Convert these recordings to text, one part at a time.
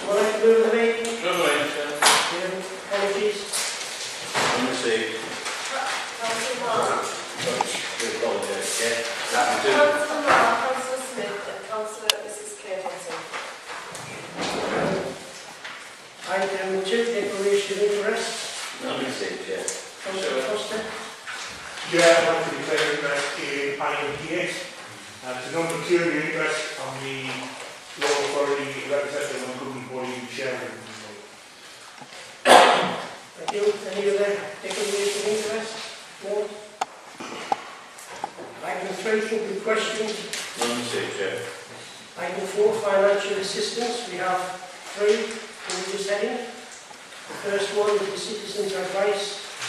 Someone like to move the meeting? No, Apologies. I'm received. Councillor Mark, Do apologise, yeah. Councillor Mark, Councillor Smith and Councillor Mrs Caverton. Item 2, declaration of interest. I'm received, yeah. Councillor Foster. Yeah, I'd like to declare interest in item 8. It's a non-material interest on the local authority representative on Goodman Body and Sharing. Thank you. Any other declaration of interest? No? Item 3, open questions. I'm received, yeah. Item 4, financial assistance. We have 3 in this heading. The first one is the Citizens Advice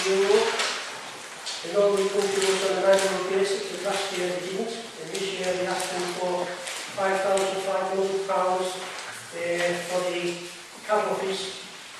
Bureau. They normally come to us on an annual basis, but last year they didn't. And this year they asked them for £5,500 for the cab office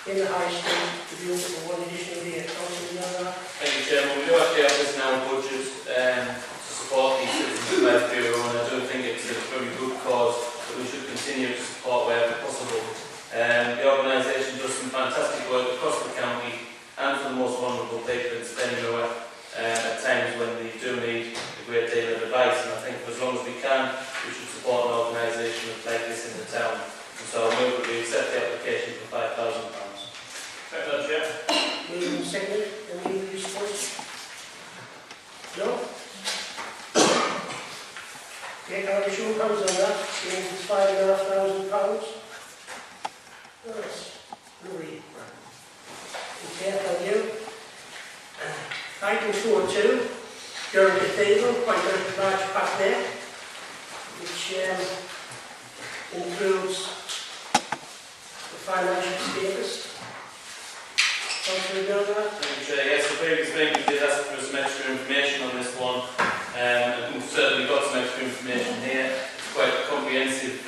in the High Street to be open for one additional year. Councillor, you know that? Thank you, Chairman. We do actually have this now budget to support the Citizens Advice Bureau, and I do think it's a very good cause that we should continue to support wherever possible. The organisation does some fantastic work across the county and for the most vulnerable people in Spennymoor at times when they do need a great deal of advice, and I think for as long as we can, we should support an organisation like this in the town. And so I move that we accept the application for £5,000. Second that, Chair. Moving seconded. Any response? No? Okay, can I have a show of hands on that? It's £5,500. Yes, lovely. Okay, thank you. Item 4.2, during the table, quite a large pack there, which includes the financial status. Councillor Gilbert? Thank you, Chair. Yes, the previous meeting did ask for some extra information on this one, and we've certainly got some extra information here. It's quite a comprehensive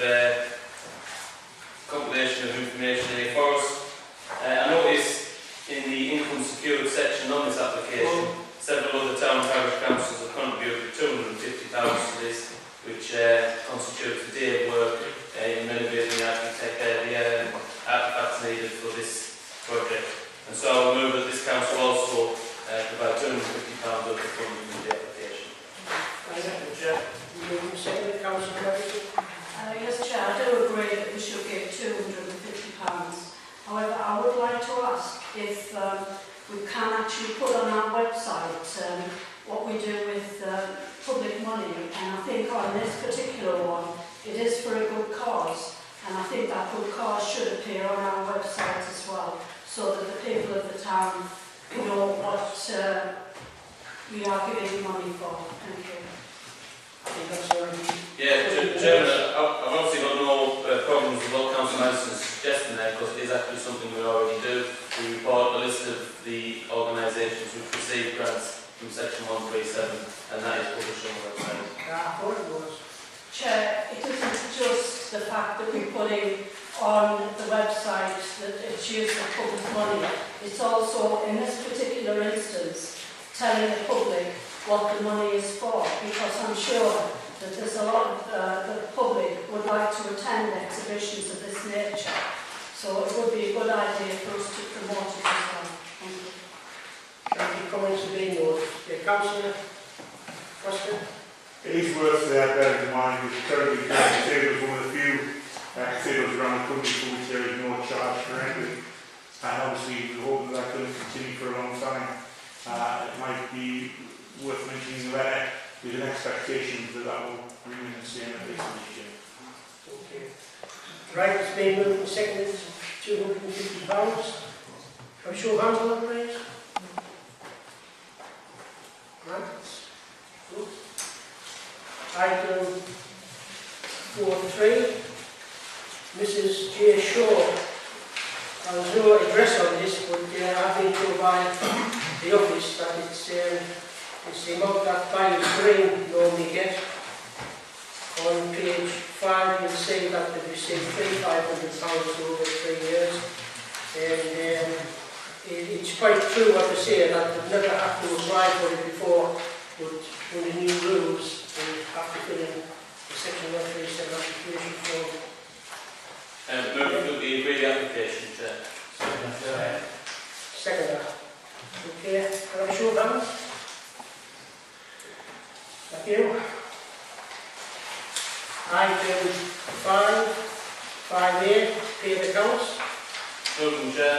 compilation of information here for us. I noticed in the income secured section on this application, several other town and parish councils have contributed £250,000 to this, which constitutes a day of work in renovating the artefacts needed for this project. And so I move that this council also provide £250 of the funding for the application. Thank you, Chair. Moving seconded, Councillor Caverton? Yes, Chair, I do agree that we should give £250. However, I would like to ask if we can actually put on our website what we do with public money, and I think on this particular one it is for a good cause, and I think that good cause should appear on our website as well, so that the people of the town know what we are giving money for. Thank you. I think that's already... Yeah, Chairman, I've obviously got no problems with what Councillor Madison's suggesting there, because it is actually something we already do. We report a list of the organisations which receive grants from section 137, and that is published on the website. I thought it was. Chair, it isn't just the fact that we're putting on the website that it's used for public money. It's also, in this particular instance, telling the public what the money is for, because I'm sure that there's a lot of the public would like to attend exhibitions of this nature. So it would be a good idea for us to promote it as well. Thank you. Thank you. Comments have been noted. Councillor Foster? It is worth bearing in mind that currently the table is one of the few tables around the country for which there is no charge for entry. And obviously we hope that will continue for a long time. It might be worth mentioning that with an expectation that will remain the same at least this year. Okay. Right, it's been moved and seconded, £250. Have a show of hands on that, please. Right. Good. Item 4.3, Mrs. J. Shaw. There's no address on this, but I've been told by the office that it's the amount that buyers green normally get. On page 5 you'll see that they've received £3,500 over 3 years, and it's quite true what they say, that they've never had to apply for it before, but with the new rules they have to fill in the section 137 application form. Move that we agree the recommendation, Chair. Second. Okay, can I have a show of hands? Thank you. Item 5A, pay the accounts. Moving, Chair.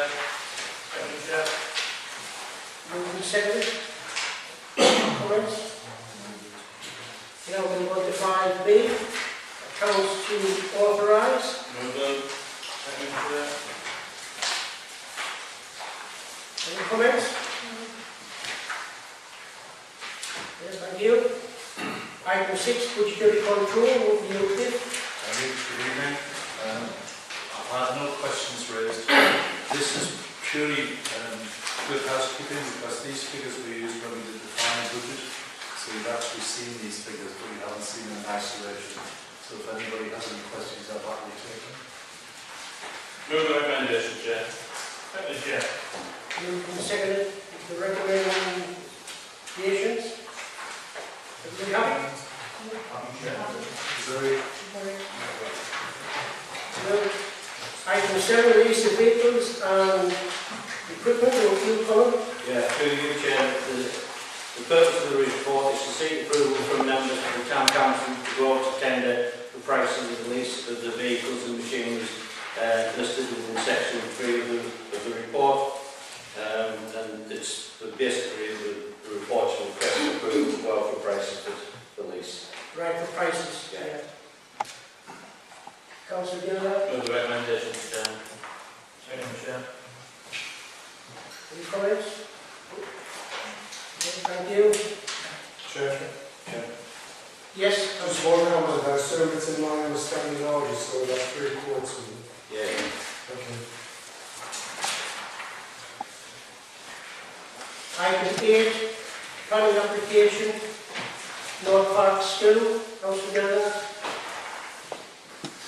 Second, Chair. Moved and seconded. Comments? Now we'll go to 5B, accounts to authorise. Moving. Second, Chair. Any comments? Yes, thank you. Item 6, budgetary control, will be noted. Good evening. I've had no questions raised. This is purely good housekeeping because these figures were used when we did the final budget. So we've actually seen these figures, but we haven't seen them in isolation. So if anybody has any questions, I'd like to take them. Move the recommendation, Chair. Second, Chair. Moved and seconded. The recommendations. Everybody happy? Sorry. Item 7, release of vehicles and equipment or fuel column. Yeah, through you, Chair, the purpose of the report is to seek approval from members of the Town Council to go out to tender the pricing of the lease of the vehicles and machineries listed within section 3 of the report. And it's basically the report should request approval as well for prices for the lease. Right, for prices. Yeah. Councillor Gilder, Move the recommendation, Chair. Second, Chair. any comments? Yes, thank you. Chair, Yes, just Councillor. one comment, I assume it's in line with Spennymoor, so that's 3 quarters. Yeah. Okay. Item 8, planning application, North Park School, Councillor Gilder.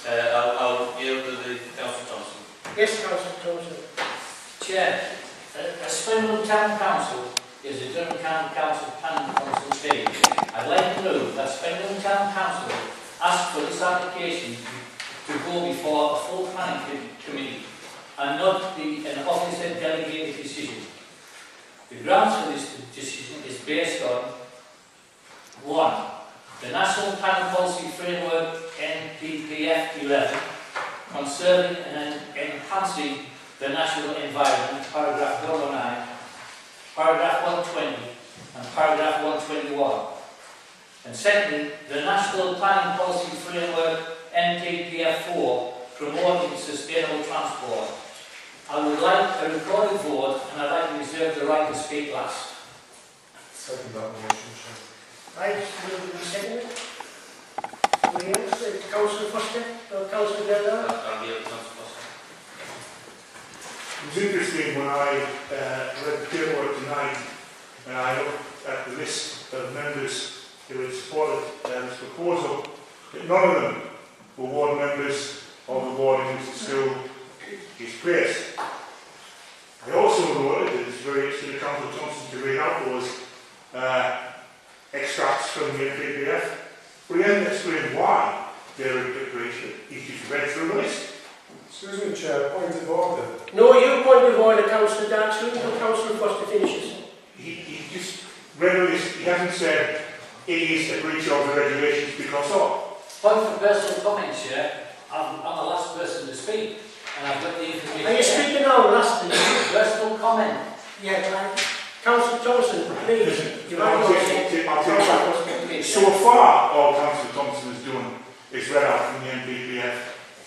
I'll yield to the Councillor Thompson. Yes, Councillor Thompson. Chair, a Spennymoor Town Council is a Durham County Council Planning Consultation. I'd like to move that Spennymoor Town Council ask for this application to go before a full planning committee and not be an officer delegated decision. The grounds for this decision is based on 1. The National Planning Policy Framework NPPF 11 conserving and enhancing the national environment, paragraph 109, paragraph 120 and paragraph 121. And secondly, the National Planning Policy Framework NPPF 4 promoting sustainable transport. I would like a recorded vote and I'd like to reserve the right to speak last. Second that motion, Chair. Right, moved and seconded. Anybody else? Councillor Foster or Councillor Gilder? I'll yield to Councillor Foster. It was interesting when I read the paperwork tonight and I looked at the list of members who had supported this proposal, that none of them were ward members of the ward in which the school is placed. I also noted that it's very interesting that Councillor Thompson to read out those extracts from the NPPF, but he hasn't explained why they're in preparation. He's just read through the list. Excuse me, Chair, point of order. No, you point of order, Councillor Darcy, until Councillor Foster finishes. He just read the list. He hasn't said it is a breach of the regulations because of. Point for personal comments, Chair. I'm the last person to speak and I've got the information. Are you speaking now, last thing? Personal comment. Yeah, right. Councillor Thompson, please. You might I'll want take to it. So far, all Councillor Thompson has done is read out from the NPPF,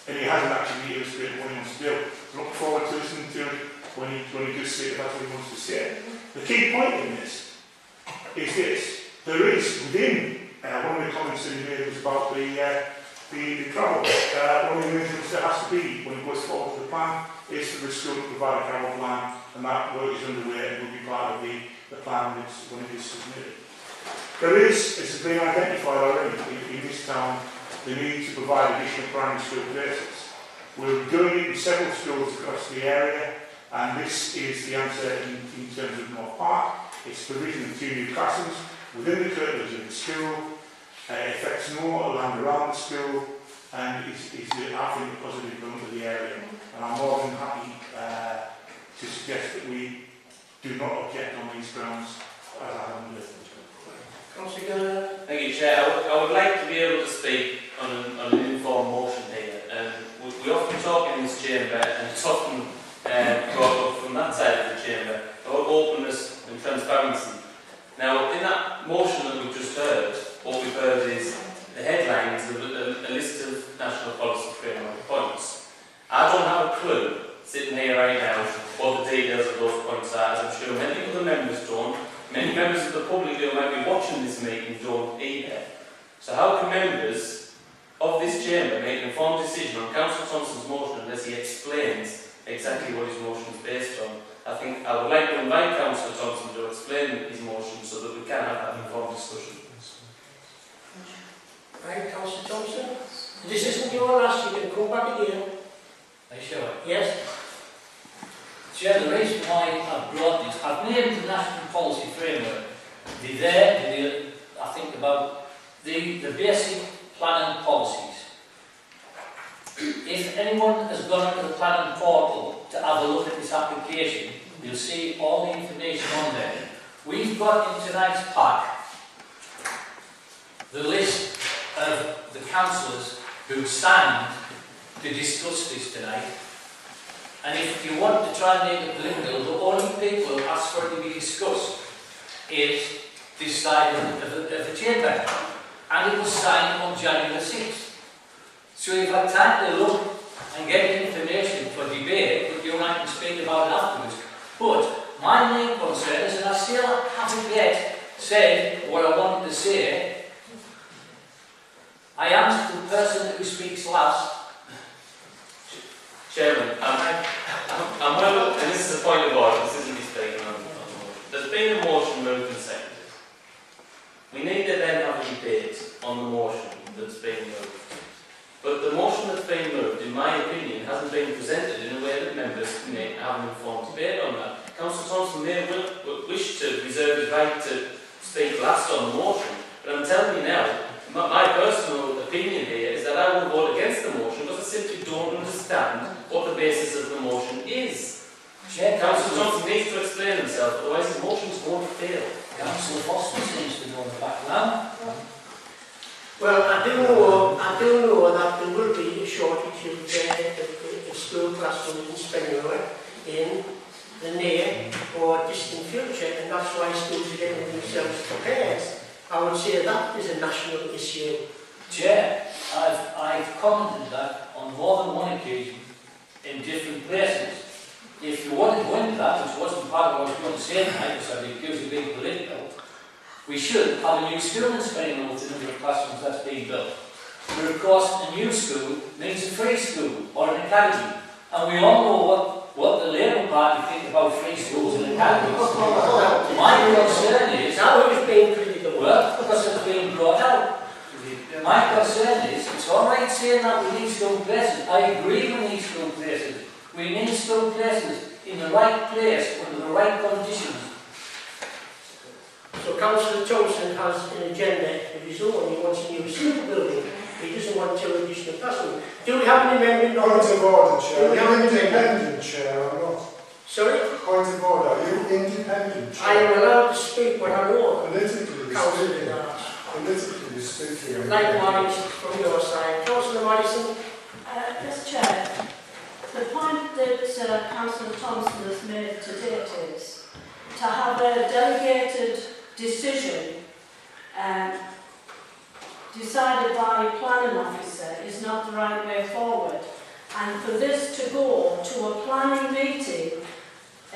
and he hasn't actually illustrated what he wants to do. I look forward to listening to it when he does say that's what he wants to say. The key point in this is this. There is, within one of the comments that he made was about the travel. One of the things that has to be, when it goes forward to the plan, is for the school to provide a travel plan, and that work is underway and will be part of the plan when it is submitted. There is, as has been identified already in this town, the need to provide additional primary school places. We're doing it in several schools across the area, and this is the answer in terms of North Park. It's provision of 2 new classrooms within the curtilage of the school. It affects more land around the school, and it's I think, a positive boon to the area. And I'm more than happy to suggest that we do not object on these grounds as I have listed. Councillor Thank you, Chair. I would like to be able to speak on an informed motion here. We often talk in this chamber, and it's often brought up from that side of the chamber, about openness and transparency. Now, in that motion that we've just heard, what we've heard is the headlines of a list of national policy framework points. I don't have a clue, sitting here right now, what the details of those points are, as I'm sure many other members don't. Many members of the public who might be watching this meeting don't either. So how can members of this chamber make an informed decision on Councillor Thompson's motion unless he explains exactly what his motion is based on? I think I would like to invite Councillor Thompson to explain his motion so that we can have that informed discussion. Right, Councillor Thompson. This isn't your last, you can come back again. Are you sure? Yes. Chair, the reason why I've brought this, I've named the National Policy Framework. I think about the basic planning policies. If anyone has gone into the planning portal to have a look at this application, you'll see all the information on there. We've got in tonight's pack the list of the councillors who stand to discuss this tonight. And if you want to try and make it political, the only people who ask for it to be discussed is this side of the chamber. And it was signed on January 6th. So you've had time to look and get information for debate, but you might speak about it afterwards. But my main concern is, and I still haven't yet said what I wanted to say, I am the person who speaks last. Chairman, I'm well, and this is a point of order, this isn't me speaking on the motion. There's been a motion moved and seconded. We need to then have a debate on the motion that's been moved. But the motion that's been moved, in my opinion, hasn't been presented in a way that members can have an informed debate on that. Councillor Thompson may wish to reserve his right to speak last on the motion, but I'm telling you now, my personal opinion here is that I will vote against the motion because I simply don't understand what the basis of the motion is. Councillor Thompson needs to explain himself, otherwise his motion's going to fail. Councillor Foster seems to know the background. Well, I do know that there will be a shortage of school classrooms in Spennymoor in the near or distant future, and that's why schools are getting themselves prepared. I would say that is a national issue. Chair, I've commented that on more than one occasion in different places. If you want to go into that, which wasn't part of what I was going to say tonight, because I'd be accused of being political, we should have a new school in Spennymoor with the number of classrooms that's being built. But of course, a new school means a free school or an academy. And we all know what the Labour Party think about free schools and academies. My concern is... Now who's being critical? Well, because it's being brought out. My concern is, it's all right saying that we need school places. I agree we need school places. We need school places in the right place, under the right conditions. So Councillor Thompson has an agenda of his own. He wants a new school building. He doesn't want two additional classrooms. Do we have an amendment? Point of order, Chair. Do we have Are an you amendment? independent, Chair, or not? Sorry? Point of order. Are you independent, Chair? I am allowed to speak what I know. Politically Councillor speaking. Darsh. Politically speaking. Likewise from your side. Councillor Madison. Mr. Chair, the point that Councillor Thompson has made to date is to have a delegated decision decided by a planning officer is not the right way forward. And for this to go to a planning meeting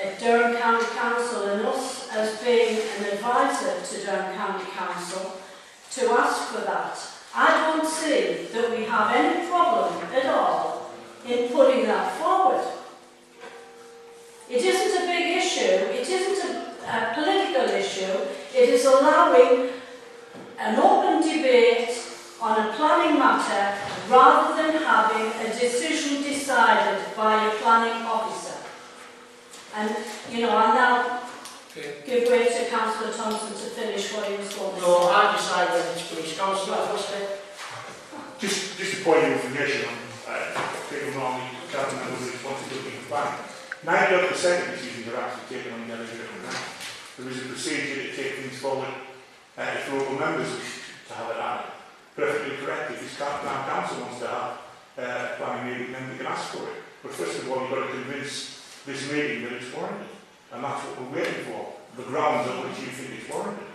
at Durham County Council and us as being an advisor to Durham County Council to ask for that, I don't see that we have any problem at all in putting that forward. It isn't a big issue, it isn't a political issue, it is allowing an open debate on a planning matter rather than having a decision decided by a planning officer. And, you know, I'll now give way to Councillor Thompson to finish what he was going to say. No, I decide when it's finished. Councillor Foster. just a point of information on people normally can't remember the responsibility of planning. 90% of decisions are actually taken on the delegate of ground. There is a procedure to take things forward if local members wish to have it added. Perfectly correct. If this town council wants to have a planning meeting, then we can ask for it. But first of all, you've got to convince this meeting that it's warranted. And that's what we're waiting for. The grounds on which you think it's warranted.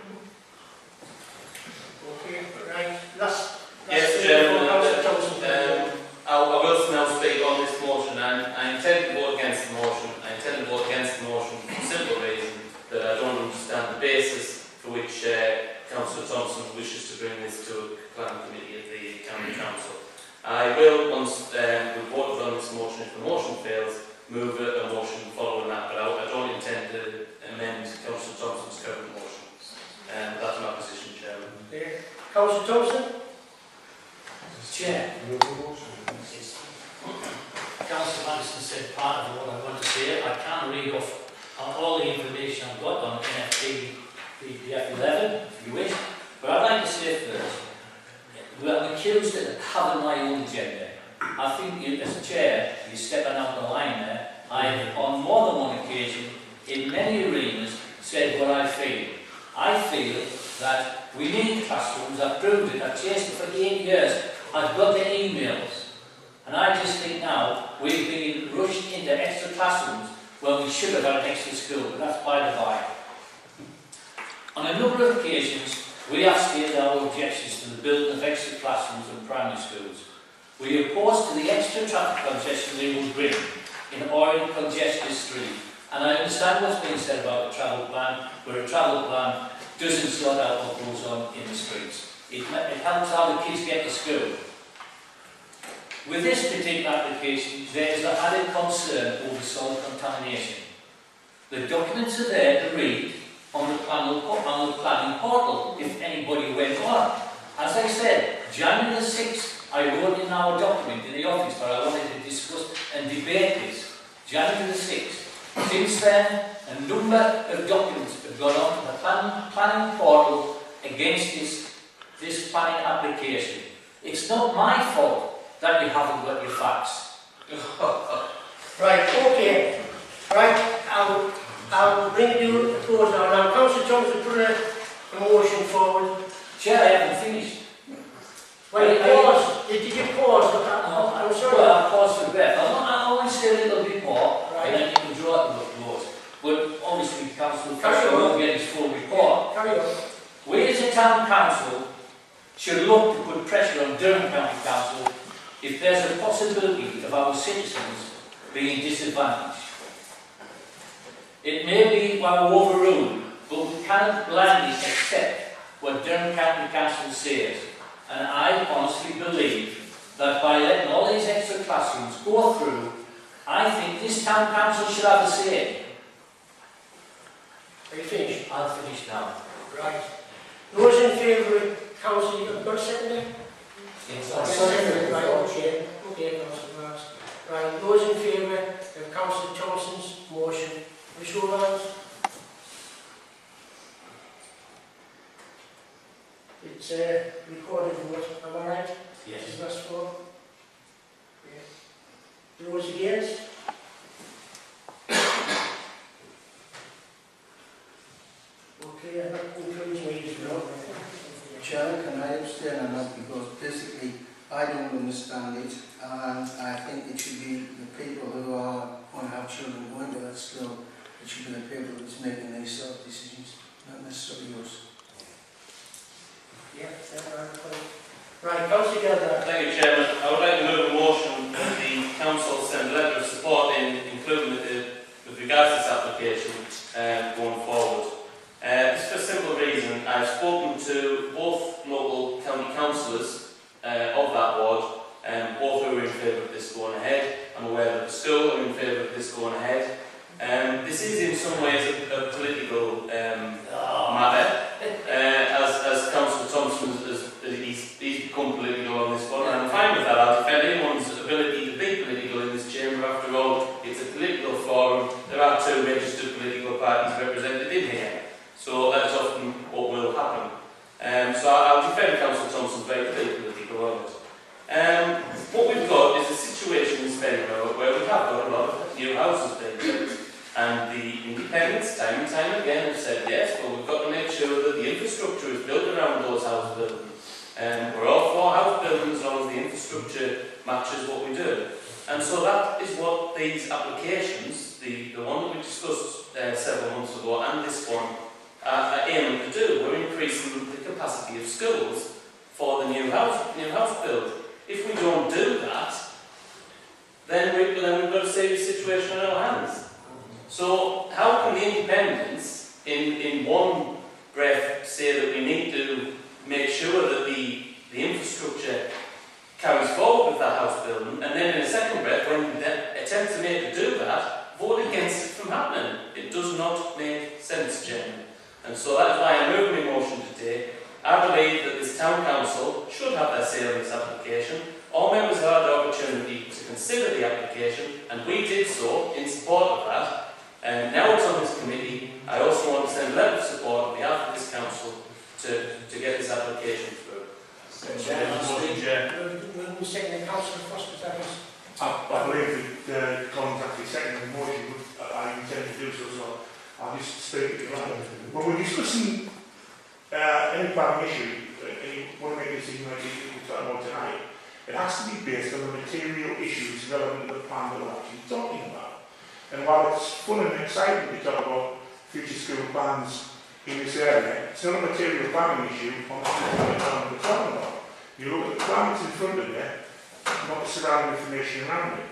Okay, right. Last Yes, Chairman, I will now speak on this motion. I intend to vote against the motion. I intend to vote against the motion for the simple reason that I don't understand the basis for which Councillor Thompson wishes to bring this to a planning committee of the County Council. I will, once we've voted on this motion, if the motion fails, move a motion following that, but I don't intend to amend Councillor Thompson's current motion. That's my position, Chairman. Okay. Councillor Thompson? Chair, Councillor Madison said part of what I want to say. I can't read off all the information I've got on NFP BPF 11, if you wish, but I'd like to say first, I'm accused of having my own agenda. I think you, as a chair, you're stepping out the line there. I have, on more than one occasion, in many arenas, said what I feel. I feel that we need classrooms. I've proved it. I've chased it for 8 years. I've got the emails. And I just think now we've been rushed into extra classrooms when we should have had an extra school, but that's by the by. On a number of occasions, we have stated our objections to the building of extra classrooms in primary schools. We are opposed to the extra traffic congestion they will bring in oil congested street. And I understand what's being said about the travel plan, where a travel plan doesn't sort out what goes on in the streets. It helps how the kids get to school. With this particular application, there is an added concern over soil contamination. The documents are there to read on the planning portal if anybody went on. As I said, January the 6th, I wrote in our document in the office where I wanted to discuss and debate this. January the 6th. Since then, a number of documents have gone on to the planning portal against this planning application. It's not my fault that you haven't got your facts. Right, okay. Right, I'll bring you a close now. Now, Councillor Thompson put a motion forward. Chair, I haven't finished. Wait, pause. Did you pause? No, I'm sorry. Well, I paused for breath. I want to say a little bit more, Right. and then you can draw it the vote. But obviously, Councillor Carry on. won't get his full report. Carry on. We as a town council should look to put pressure on Durham County Council if there's a possibility of our citizens being disadvantaged. It may be while we're overruled, but we cannot blindly accept what Durham County Council says. And I honestly believe that by letting all these extra classrooms go through, I think this town council should have a say. Are you finished? I'll finish now. Right. Those in favour of council, you've got a second there? Yes, Right, okay. Okay, Councillor Mars. Right, those in favour of Councillor Thompson's motion, will you show of hands? It's a recorded vote, am I right? Yes. Is that for? Yeah. Those against? Okay, and that concludes me as well. Chair, can I abstain on that because basically I don't understand it and I think it should be the people who are going to have children going to that school, it should be the people that's making these sort of decisions, not necessarily us. Yeah, right, Councillor Gelder. Thank you, Chairman. I would like to move a motion that the Council send a letter of support in, including with regards to this application going forward. It's for a simple reason. I've spoken to both local county councillors of that ward, both who are in favour of this going ahead. I'm aware that the school are in favour of this going ahead. This is in some ways a political matter. As Councillor Thompson he's become political on this one, and I'm fine with that. I'll defend anyone's ability to be political in this chamber. After all, it's a political forum. There are two registered political parties represented in here, so that's often what will happen. So I'll defend Councillor Thompson very political on it. time and time again have said yes, but we've got to make sure that the infrastructure is built around those house buildings. We're all for house buildings as long as the infrastructure matches what we do. And so that is what these applications, the one that we discussed several months ago and this one, are aiming to do. We're increasing the capacity of schools for the new house build. If we don't do that, then we've got a serious situation on our hands. So how can the independents in one breath say that we need to make sure that the infrastructure carries forward with that house building, and then in a second breath, when we attempt to make it do that, vote against it from happening? It does not make sense, Chairman. And so that's why I move my motion today. I believe that this town council should have their say on this application. All members have had the opportunity to consider the application, and we did so in support of that. And now it's on this committee. I also want to send a letter of support on behalf of this council to get this application through. Will we second Councillor Foster's address? I believe that Colin's actually seconding the motion, but I intend to do so I'll just state it right. When we're discussing any planning issue, and you want to make a decision like we're talking about tonight, it has to be based on the material issues relevant to the plan that we're actually talking about. And while it's fun and exciting to talk about future school plans in this area, it's not a material planning issue on the plan we're talking about. You look at the plan that's in front of you, not the surrounding information around it.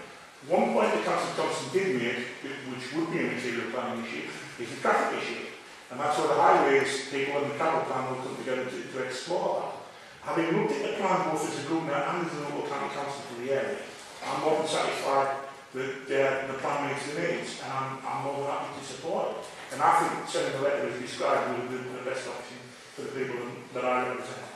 One point that Councillor Thompson did make, which would be a material planning issue, is the traffic issue. And that's where the highways people and the travel plan will come together to explore that. Having looked at the plan both as a governor and as a local county council for the area, I'm more than satisfied that the plan meets the needs, and I'm more than happy to support it. And I think sending the letter as described would be the best option for the people that I represent.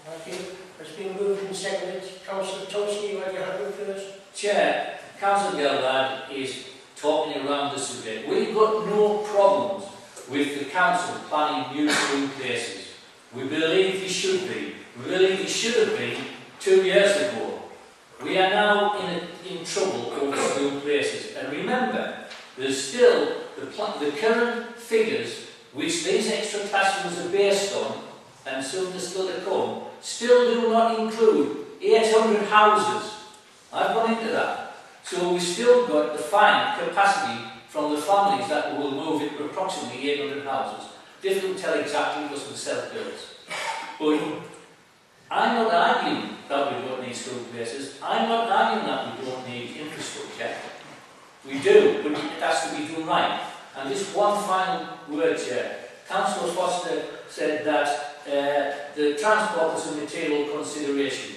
Thank you. It's been moved and seconded. Councillor Thompson, you had your hand up first. Chair, Councillor Gillard is talking around the subject. We've got no problems with the council planning new school places. We believe they should be. We believe they should have been 2 years ago. We are now in trouble over school places. And remember, there's still the current figures which these extra classrooms are based on, and some are still to come, still do not include 800 houses. I've gone into that. So we've still got the fine capacity from the families that will move into approximately 800 houses. Difficult to tell exactly because of the self-builds. But I'm not arguing that we don't need school places. I'm not arguing that we don't need infrastructure. We do, but it has to be done right. And just one final word here. Councillor Foster said that the transport is a material consideration.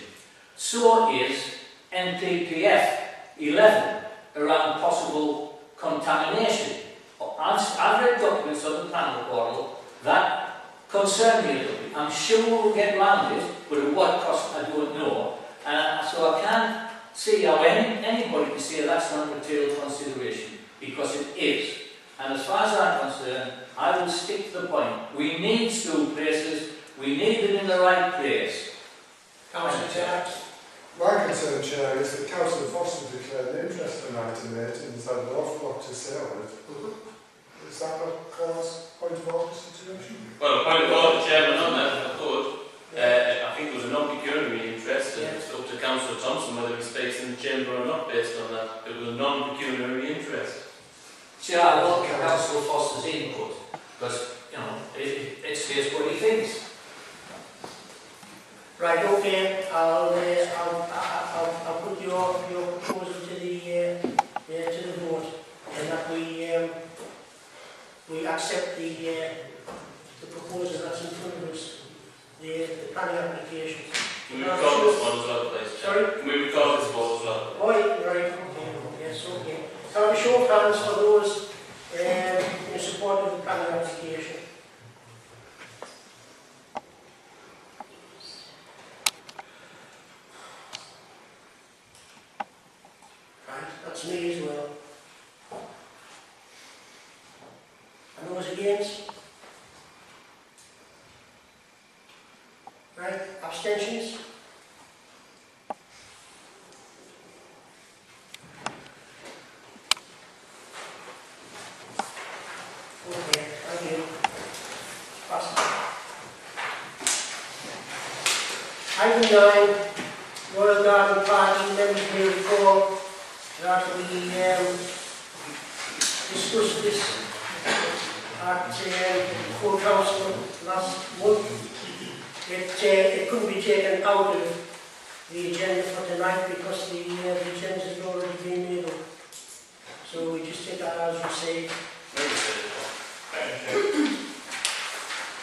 So is NPPF 11 around possible contamination. I've read documents on the planning portal that concern me a little bit. I'm sure we'll get round it, but at what cost I don't know. And so I can't see how anybody can say that's not a material consideration, because it is. And as far as I'm concerned, I will stick to the point. We need school places, we need them in the right place. Councillor Chair. My concern, Chair, is that Councillor Foster declared an interest in item 8 and has had an awful lot to say on it. Is that not cause point of order situation? Well, point of order, Chairman, on that, if I could. I think there was a non-pecuniary interest, and it's up to Councillor Thompson whether he speaks in the chamber or not based on that. It was a non-pecuniary interest. Chair, I welcome Councillor Foster's input, because, you know, it says what he thinks. Right, okay, I'll put your proposal to the vote, and that we accept the proposal that's in front of us, the planning application. Can we record this one as well, please? Sorry? Can we record this vote as well? Oh, right, okay, yes, okay. Can I have a show of hands for those in support of the planning application? That's me as well. And those against? Right, abstentions? 9, Royal Garden Party, members may recall that we discussed this at full council last month. It couldn't be taken out of the agenda for tonight because the agenda has already been made up. So we just take that as received.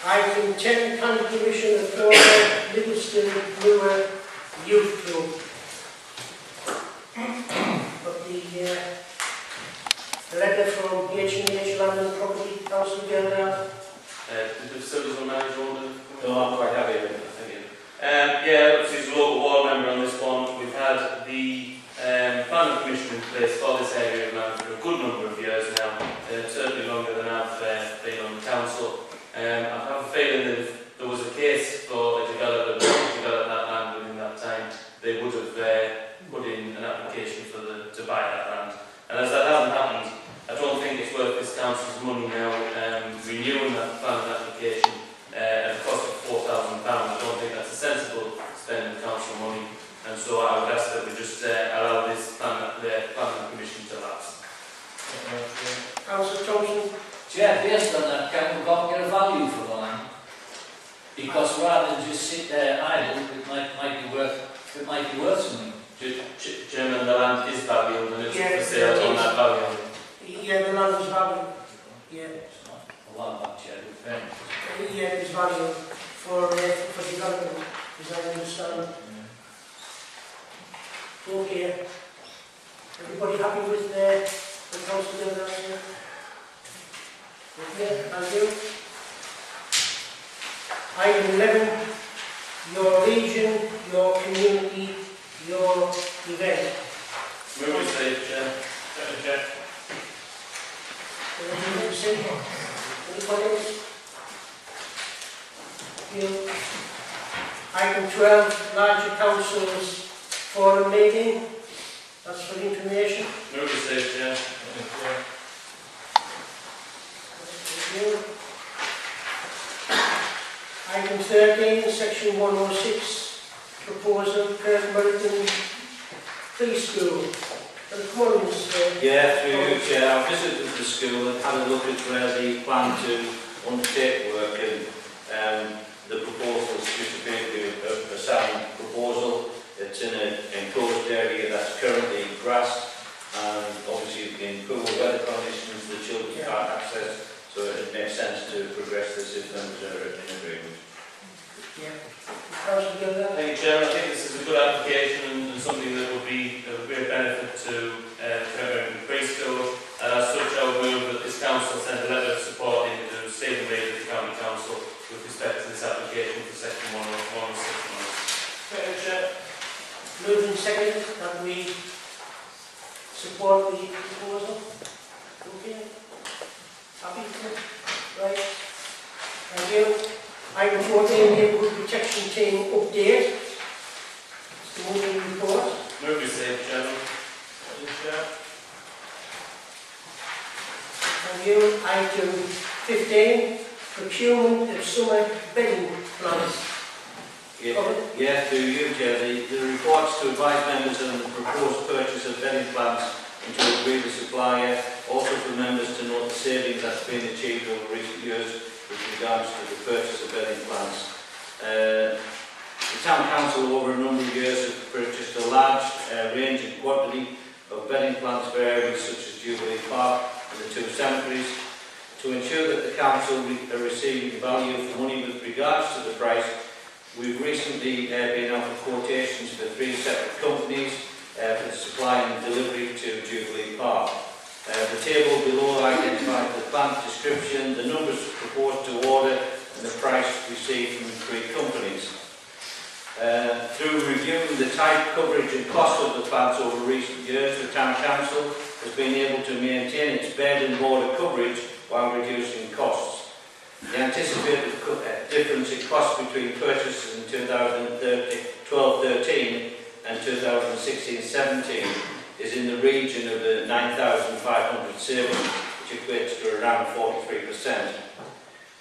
Item 10, Planning Commission of Florida, Livingston Brewer Youth Club. But the letter from H&H Land and Property Council together. Did the facilities or manager order? No, I'm quite happy with it. Thank you. Yeah, obviously as a local ward member on this one, we've had the planning commission in place for this area of land for a good number of years now, certainly longer than I've been on the council. I have a feeling that if there was a case for a developer to develop that land within that time, they would have put in an application to buy that land. And as that hasn't happened, I don't think it's worth this council's money now renewing that planning application at a cost of £4,000. I don't think that's a sensible spending of council money, and so I would ask that we just allow this planning commission to lapse. Councillor Thompson. Yeah, based on that, can we go and get a value for the land? Because rather than just sit there idle, it might be worth something. Chairman, the land is valued and it's for sale on that value. Yeah, the land is valued. Yeah. It's not a lot back, Chair, with fairness. Yeah, it is valued for development, as I understand. Okay. Everybody happy with the council doing that? Okay, thank you. Item 11, your region, your community, your event. Move to save, Chair. Chair. Anything to say? Any comments? You. Item 12, larger councils forum meeting. That's for information. Move to save, Chair. Thank you. Item 13, section 106, proposal, Kirk Merton Preschool. Come on, Mr. Yeah, through you, Chair. I visited the school and had a look at where they plan to undertake work, and the proposal is just a sound proposal. It's in an enclosed area that's currently grassed, and obviously in poor weather conditions the children can't access, so it makes sense to progress this if members are in agreement. Yeah. Councillor, Thank you, Chairman. I think this is a good application and something that will be of great benefit to Kirk Preschool. As such, I would move that this council send a letter of support in to Stephen Reid of the County Council with respect to this application for section 106. Thank you, Chair. Moved and seconded that we support the proposal. Okay. Happy to? Right. Thank you. Item 14, neighbourhood protection team update. Mr. Mooney report. Move to save, Chairman. Thank you. Item 15, procurement of summer bedding plans. Yeah, through you, Chair. The reports to advise members on the proposed purchase of bedding plants and to agree with the supplier, also for members to note the savings that's been achieved over recent years with regards to the purchase of bedding plants. The Town Council over a number of years have purchased a large range and quantity of bedding plants for areas such as Jubilee Park and the two cemeteries. To ensure that the Council are receiving value for money with regards to the price, we've recently been out for quotations for 3 separate companies for the supply and delivery to Jubilee Park. The table below identifies the plant description, the numbers proposed to order and the price received from the 3 companies. Through reviewing the type, coverage and cost of the plants over recent years, the Town Council has been able to maintain its bed and border coverage while reducing costs. The anticipated difference in cost between purchases in 2012-13 and 2016-17 is in the region of the 9,500 savings, which equates to around 43%.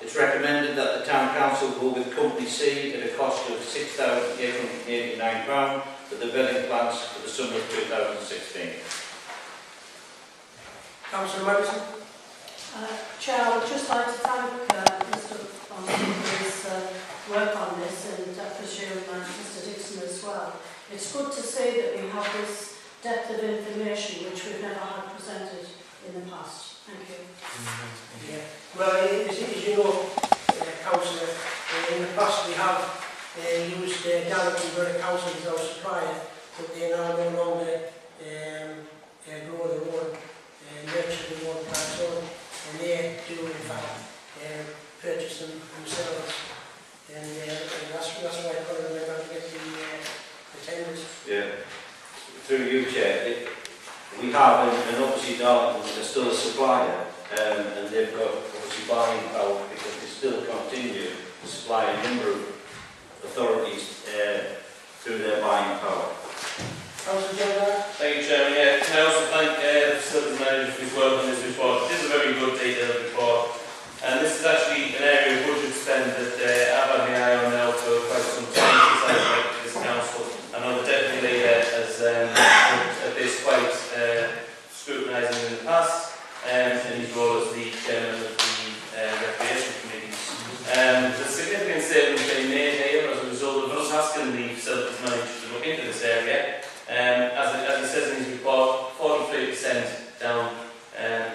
It's recommended that the Town Council go with Company C at a cost of £6,889 for the building plans for the summer of 2016. Councillor Madison. Chair, I would just like to thank Mr. Thompson for his work on this, and I presume Mr. Dixon as well. It's good to see that we have this depth of information which we've never had presented in the past. Thank you. Yeah. Well, as you know, Councillor, in the past we have used Gallagher Borough Council as our supplier, but they now no longer grow their own, nurture their own plants, and they do in fact purchase them themselves, and that's why I call them to get the tenders. Yeah. Through you, Chair, we have, and obviously Darlington is still a supplier, and they've got obviously buying power because they still continue to supply a number of authorities through their buying power. Councillor General. Thank you, Chairman. Yeah, can I also thank the facilities manager for his work on this report. It is a very good detailed report, and this is actually an area of budget spend that I've had my eye on now for quite some time since I went to this council. I know the Deputy Leader has looked at this quite scrutinising in the past, in his role as the Chairman of the Recreation Committee. There's significant savings being made here as a result of us asking the facilities manager to look into this area. As it says in his report, 43% down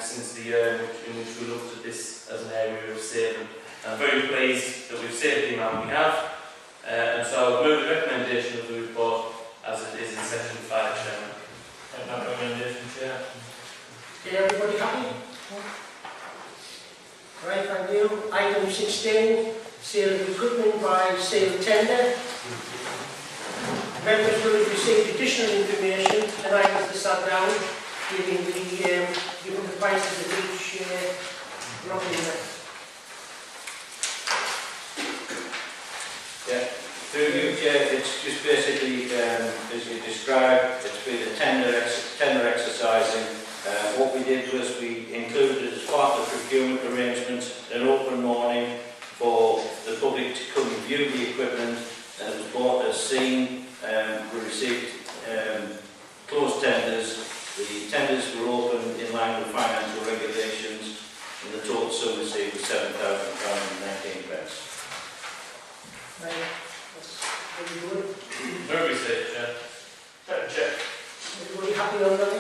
since the year in which we looked at this as an area of saving. I'm very pleased that we've saved the amount we have, and so I'll move the recommendation of the report as it is in section 5, Chairman. That recommendation, Chair. Okay, everybody happy? Right, thank you. Item 16, sale of equipment by sale tender. Members will have received additional information tonight as they sat down, giving the prices of each property. Yeah. Through you, Chair, it's just basically, as you described, it's been a tender exercising. What we did was we included as part of the procurement arrangements an open morning for the public to come and view the equipment, and it was bought as seen. We received closed tenders. The tenders were opened in line with financial regulations, and the total sum received was £7,019. Right, that's very good. Very safe, Chair. Everybody happy on that?